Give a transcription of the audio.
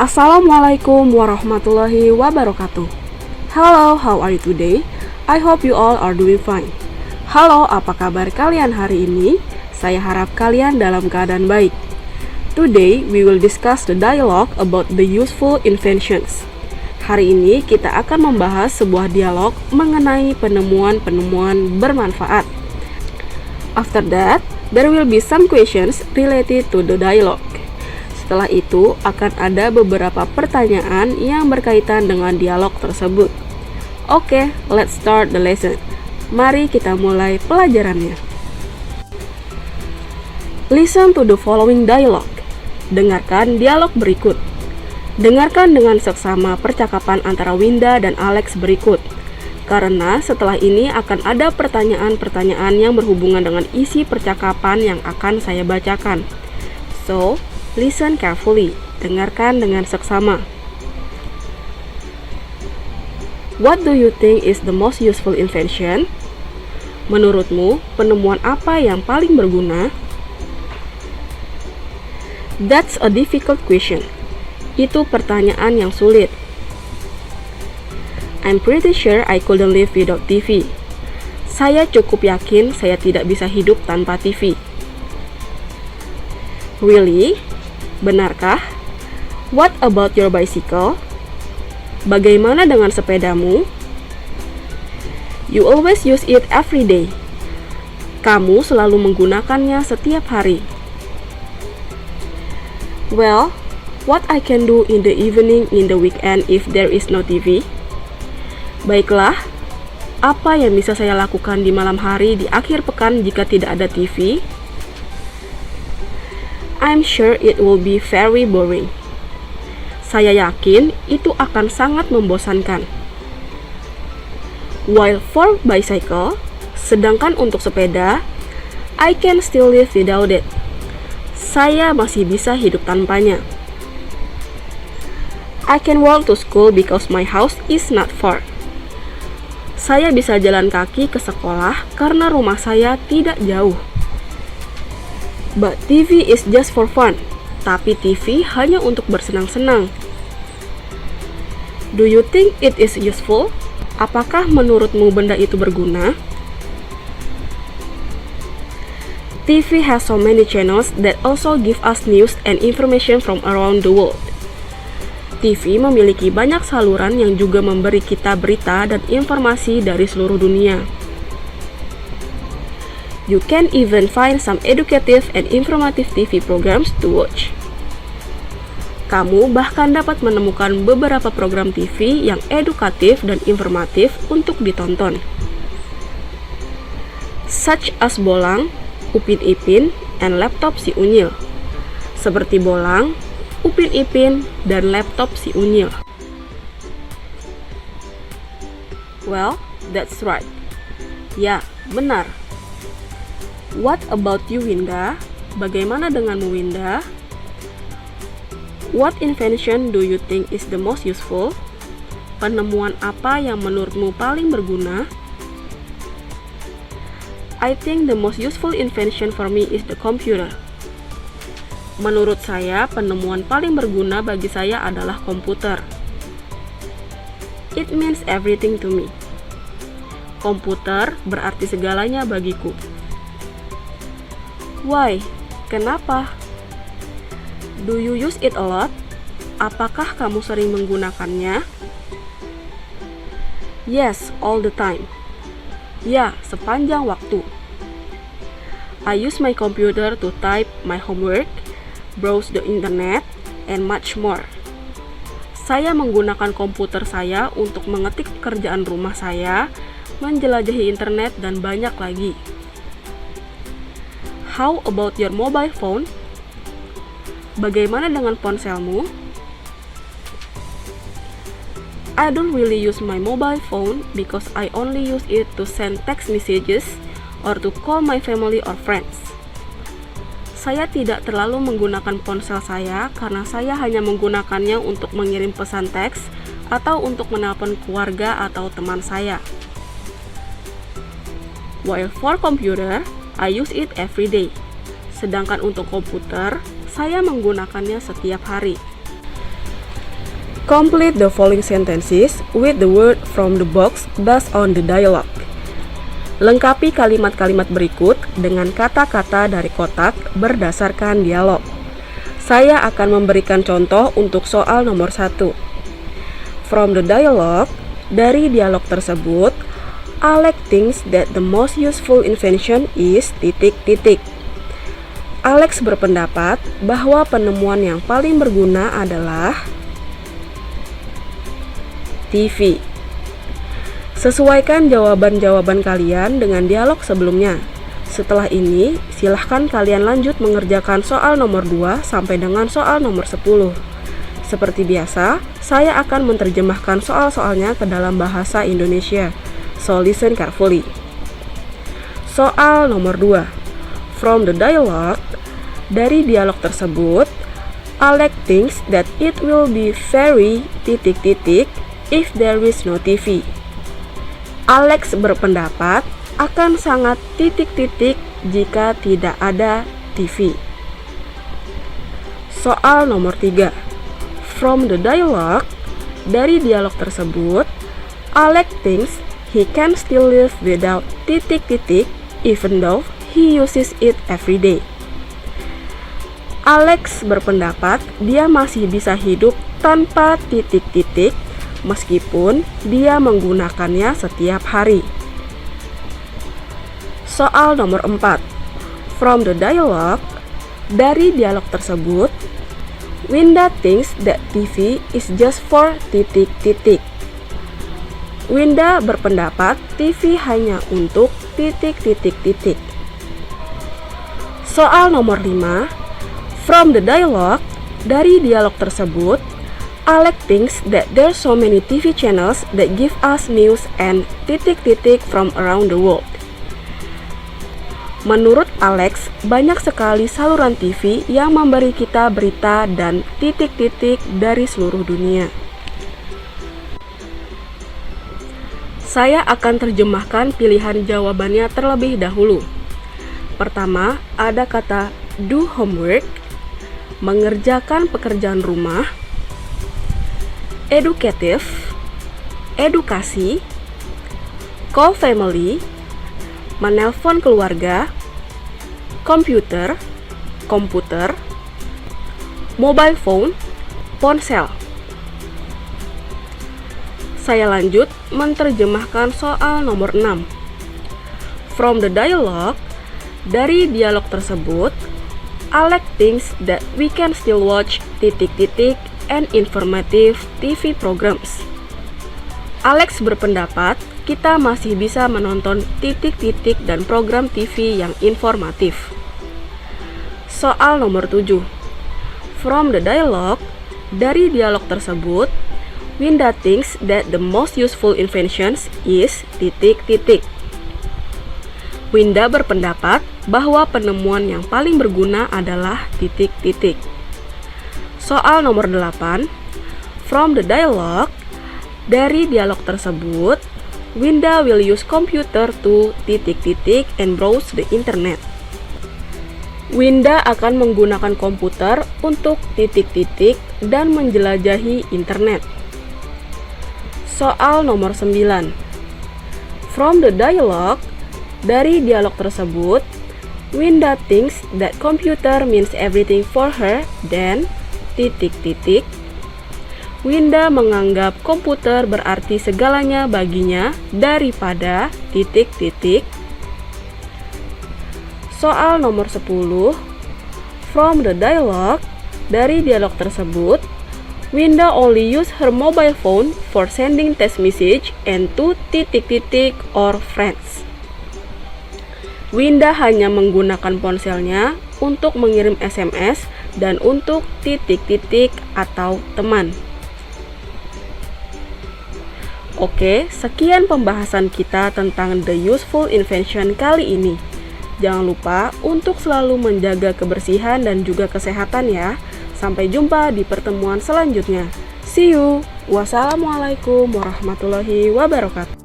Assalamualaikum warahmatullahi wabarakatuh. Hello, how are you today? I hope you all are doing fine. Halo, apa kabar kalian hari ini? Saya harap kalian dalam keadaan baik. Today, we will discuss the dialogue about the useful inventions. Hari ini kita akan membahas sebuah dialog mengenai penemuan-penemuan bermanfaat. After that, there will be some questions related to the dialogue. Setelah itu, akan ada beberapa pertanyaan yang berkaitan dengan dialog tersebut. Oke, let's start the lesson. Mari kita mulai pelajarannya. Listen to the following dialogue. Dengarkan dialog berikut. Dengarkan dengan seksama percakapan antara Winda dan Alex berikut. Karena setelah ini akan ada pertanyaan-pertanyaan yang berhubungan dengan isi percakapan yang akan saya bacakan. So, listen carefully. Dengarkan dengan seksama. What do you think is the most useful invention? Menurutmu, penemuan apa yang paling berguna? That's a difficult question. Itu pertanyaan yang sulit. I'm pretty sure I couldn't live without TV. Saya cukup yakin saya tidak bisa hidup tanpa TV. Really? Benarkah? What about your bicycle? Bagaimana dengan sepedamu? You always use it every day. Kamu selalu menggunakannya setiap hari. Well, what I can do in the evening in the weekend if there is no TV? Baiklah, apa yang bisa saya lakukan di malam hari di akhir pekan jika tidak ada TV? I'm sure it will be very boring. Saya yakin itu akan sangat membosankan. While for bicycle, sedangkan untuk sepeda, I can still live without it. Saya masih bisa hidup tanpanya. I can walk to school because my house is not far. Saya bisa jalan kaki ke sekolah karena rumah saya tidak jauh. But TV is just for fun. Tapi TV hanya untuk bersenang-senang. Do you think it is useful? Apakah menurutmu benda itu berguna? TV has so many channels that also give us news and information from around the world. TV memiliki banyak saluran yang juga memberi kita berita dan informasi dari seluruh dunia. You can even find some educative and informative TV programs to watch. Kamu bahkan dapat menemukan beberapa program TV yang edukatif dan informatif untuk ditonton. Such as Bolang, Upin Ipin, and Laptop Si Unyil. Seperti Bolang, Upin Ipin, dan Laptop Si Unyil. Well, that's right. Ya, benar. What about you, Winda? Bagaimana denganmu, Winda? What invention do you think is the most useful? Penemuan apa yang menurutmu paling berguna? I think the most useful invention for me is the computer. Menurut saya, penemuan paling berguna bagi saya adalah komputer. It means everything to me. Komputer berarti segalanya bagiku. Why? Kenapa? Do you use it a lot? Apakah kamu sering menggunakannya? Yes, all the time. Ya, sepanjang waktu. I use my computer to type my homework, browse the internet, and much more. Saya menggunakan komputer saya untuk mengetik pekerjaan rumah saya, menjelajahi internet, dan banyak lagi. How about your mobile phone? Bagaimana dengan ponselmu? I don't really use my mobile phone because I only use it to send text messages or to call my family or friends. Saya tidak terlalu menggunakan ponsel saya karena saya hanya menggunakannya untuk mengirim pesan teks atau untuk menelpon keluarga atau teman saya. While for computer, I use it every day. Sedangkan untuk komputer, saya menggunakannya setiap hari. Complete the following sentences with the word from the box based on the dialogue. Lengkapi kalimat-kalimat berikut dengan kata-kata dari kotak berdasarkan dialog. Saya akan memberikan contoh untuk soal nomor 1. From the dialogue, dari dialog tersebut, Alex thinks that the most useful invention is ... Alex berpendapat bahwa penemuan yang paling berguna adalah TV. Sesuaikan jawaban-jawaban kalian dengan dialog sebelumnya. Setelah ini, silahkan kalian lanjut mengerjakan soal nomor 2 sampai dengan soal nomor 10. Seperti biasa, saya akan menerjemahkan soal-soalnya ke dalam bahasa Indonesia. So listen carefully. Soal nomor 2. From the dialogue, dari dialog tersebut, Alex thinks that it will be very ... if there is no TV. Alex berpendapat akan sangat ... jika tidak ada TV. Soal nomor 3. From the dialogue, dari dialog tersebut, Alex thinks he can still live without ... even though he uses it every day. Alex berpendapat dia masih bisa hidup tanpa ... meskipun dia menggunakannya setiap hari. Soal nomor 4. From the dialogue, dari dialog tersebut, Winda thinks that TV is just for ... Winda berpendapat TV hanya untuk ... Soal nomor 5. From the dialogue, dari dialog tersebut, Alex thinks that there are so many TV channels that give us news and ... from around the world. Menurut Alex, banyak sekali saluran TV yang memberi kita berita dan ... dari seluruh dunia. Saya akan terjemahkan pilihan jawabannya terlebih dahulu. Pertama, ada kata do homework, mengerjakan pekerjaan rumah, educative, edukasi, call family, menelpon keluarga, komputer, mobile phone, ponsel. Saya lanjut menerjemahkan soal nomor 6. From the dialogue, dari dialog tersebut, Alex thinks that we can still watch ... and informative TV programs. Alex berpendapat kita masih bisa menonton ... dan program TV yang informatif. Soal nomor 7. From the dialogue, dari dialog tersebut, Winda thinks that the most useful inventions is ... Winda berpendapat bahwa penemuan yang paling berguna adalah ... Soal nomor 8. From the dialogue, dari dialog tersebut, Winda will use computer to ... and browse the internet. Winda akan menggunakan komputer untuk ... dan menjelajahi internet. Soal nomor 9. From the dialogue, dari dialog tersebut, Winda thinks that computer means everything for her, then ... Winda menganggap komputer berarti segalanya baginya daripada ... Soal nomor 10. From the dialogue, dari dialog tersebut, Winda only use her mobile phone for sending text message and to ... or friends. Winda hanya menggunakan ponselnya untuk mengirim SMS dan untuk ... atau teman. Oke, sekian pembahasan kita tentang the useful invention kali ini. Jangan lupa untuk selalu menjaga kebersihan dan juga kesehatan ya. Sampai jumpa di pertemuan selanjutnya. See you. Wassalamualaikum warahmatullahi wabarakatuh.